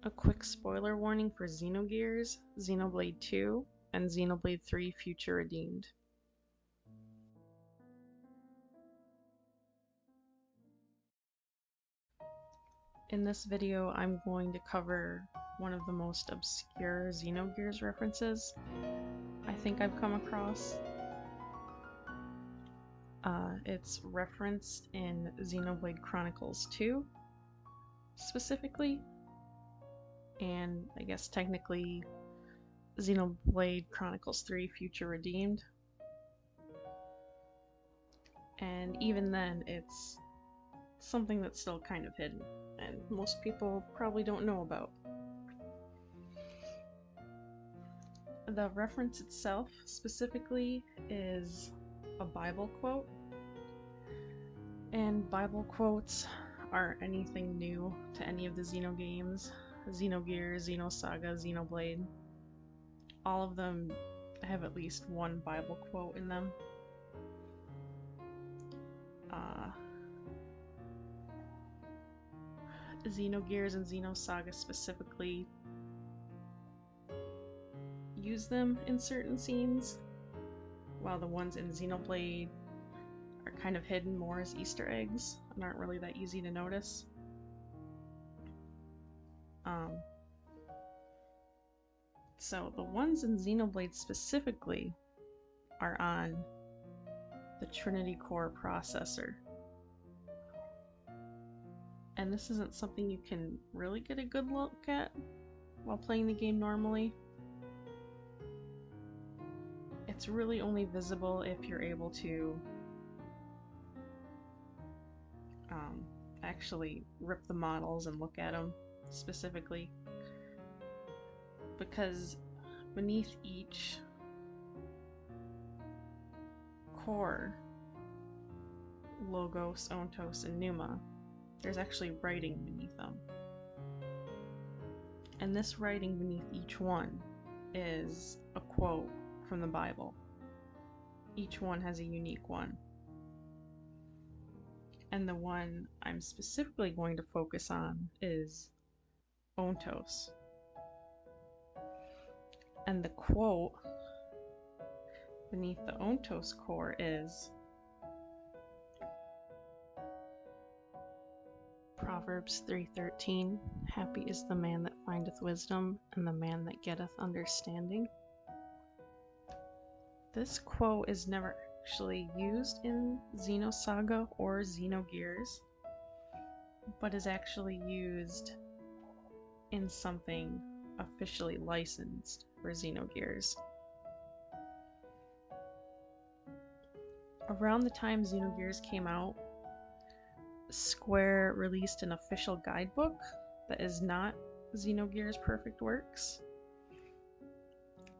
A quick spoiler warning for Xenogears, Xenoblade 2, and Xenoblade 3 Future Redeemed. In this video, I'm going to cover one of the most obscure Xenogears references I think I've come across. It's referenced in Xenoblade Chronicles 2, specifically, and I guess technically Xenoblade Chronicles 3 Future Redeemed. And even then, it's something that's still kind of hidden, and most people probably don't know about. The reference itself, specifically, is a Bible quote, and Bible quotes aren't anything new to any of the Xeno games. Xenogears, Xenosaga, Xenoblade, all of them have at least one Bible quote in them. Xenogears and Xenosaga specifically use them in certain scenes, while the ones in Xenoblade are kind of hidden more as Easter eggs and aren't really that easy to notice. So the ones in Xenoblade specifically are on the Trinity Core processor. And this isn't something you can really get a good look at while playing the game normally. It's really only visible if you're able to actually rip the models and look at them specifically, because beneath each core, Logos, Ontos, and Pneuma, there's actually writing beneath them. And this writing beneath each one is a quote from the Bible. Each one has a unique one. And the one I'm specifically going to focus on is Ontos. And the quote beneath the Ontos core is Proverbs 3:13, "Happy is the man that findeth wisdom, and the man that getteth understanding." This quote is never actually used in Xenosaga or Xenogears, but is actually used in something officially licensed for Xenogears. Around the time Xenogears came out, Square released an official guidebook that is not Xenogears Perfect Works.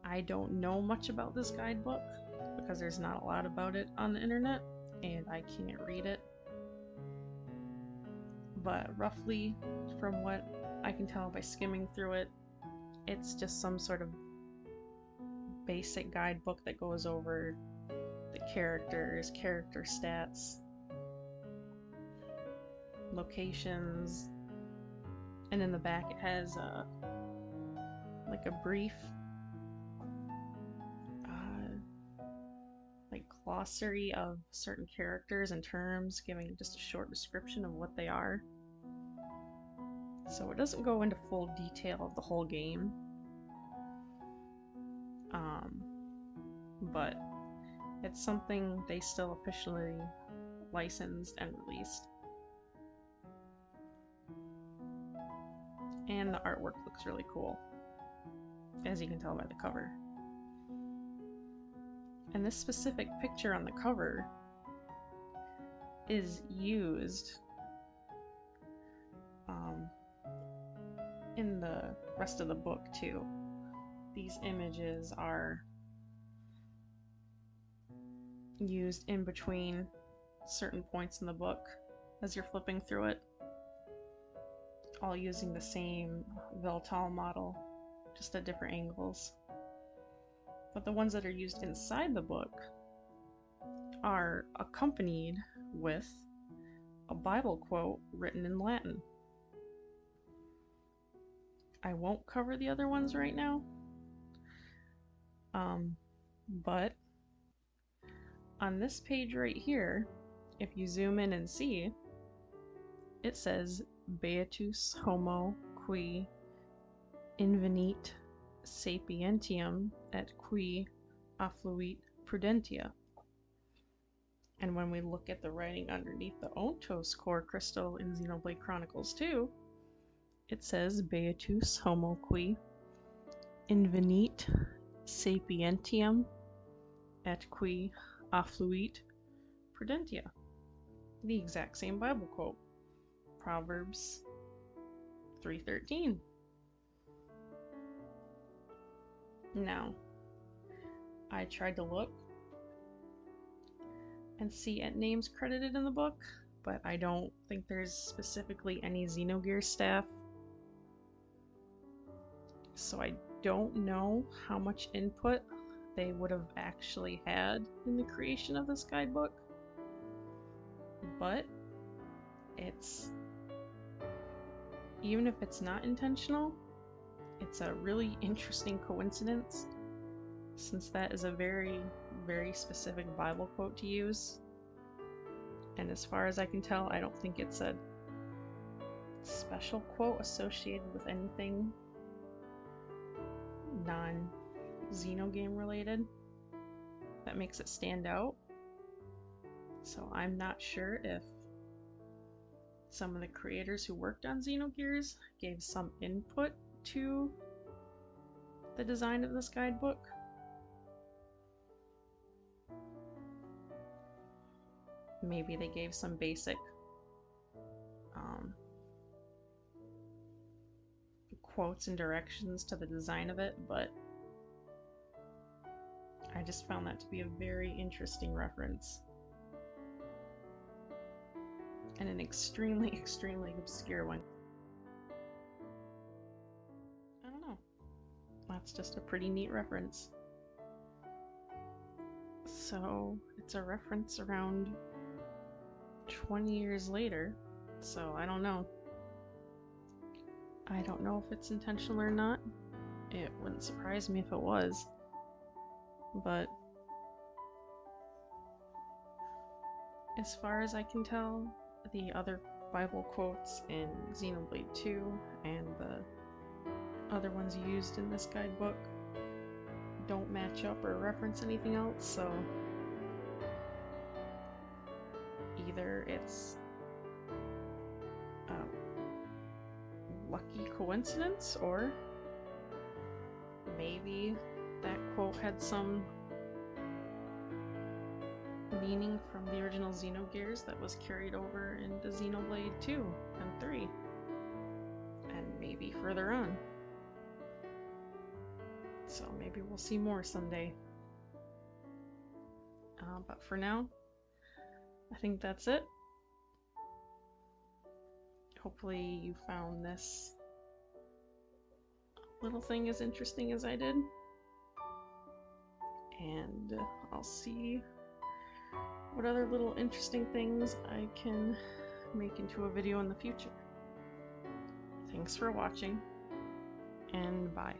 I don't know much about this guidebook because there's not a lot about it on the internet and I can't read it. But roughly, from what I can tell by skimming through it, it's just some sort of basic guidebook that goes over the characters, character stats, locations, and in the back it has like a brief like glossary of certain characters and terms, giving just a short description of what they are. So it doesn't go into full detail of the whole game, but it's something they still officially licensed and released. And the artwork looks really cool, as you can tell by the cover. And this specific picture on the cover is used in the rest of the book too. These images are used in between certain points in the book as you're flipping through it, all using the same Veltal model, just at different angles. But the ones that are used inside the book are accompanied with a Bible quote written in Latin. I won't cover the other ones right now. But on this page right here, if you zoom in and see, it says Beatus homo qui invenit sapientium et qui affluit prudentia. And when we look at the writing underneath the Ontos core crystal in Xenoblade Chronicles 2, it says Beatus homo qui invenit sapientium et qui affluit prudentia. The exact same Bible quote. Proverbs 3:13. Now, I tried to look and see at names credited in the book, but I don't think there's specifically any Xenogears staff. So I don't know how much input they would have actually had in the creation of this guidebook. But even if it's not intentional, it's a really interesting coincidence, since that is a very, very specific Bible quote to use. And as far as I can tell, I don't think it's a special quote associated with anything non-Xenogame related that makes it stand out. So I'm not sure if some of the creators who worked on Xenogears gave some input to the design of this guidebook. Maybe they gave some basic quotes and directions to the design of it, but I just found that to be a very interesting reference. And an extremely, extremely obscure one. I don't know. That's just a pretty neat reference. So, it's a reference around 20 years later, so I don't know. I don't know if it's intentional or not. It wouldn't surprise me if it was. But as far as I can tell, the other Bible quotes in Xenoblade 2 and the other ones used in this guidebook don't match up or reference anything else, so either it's a lucky coincidence, or maybe that quote had some meaning from the original Xenogears that was carried over into Xenoblade 2 and 3, and maybe further on. So maybe we'll see more someday. But for now, I think that's it. Hopefully you found this little thing as interesting as I did. And I'll see what other little interesting things I can make into a video in the future. Thanks for watching, and bye.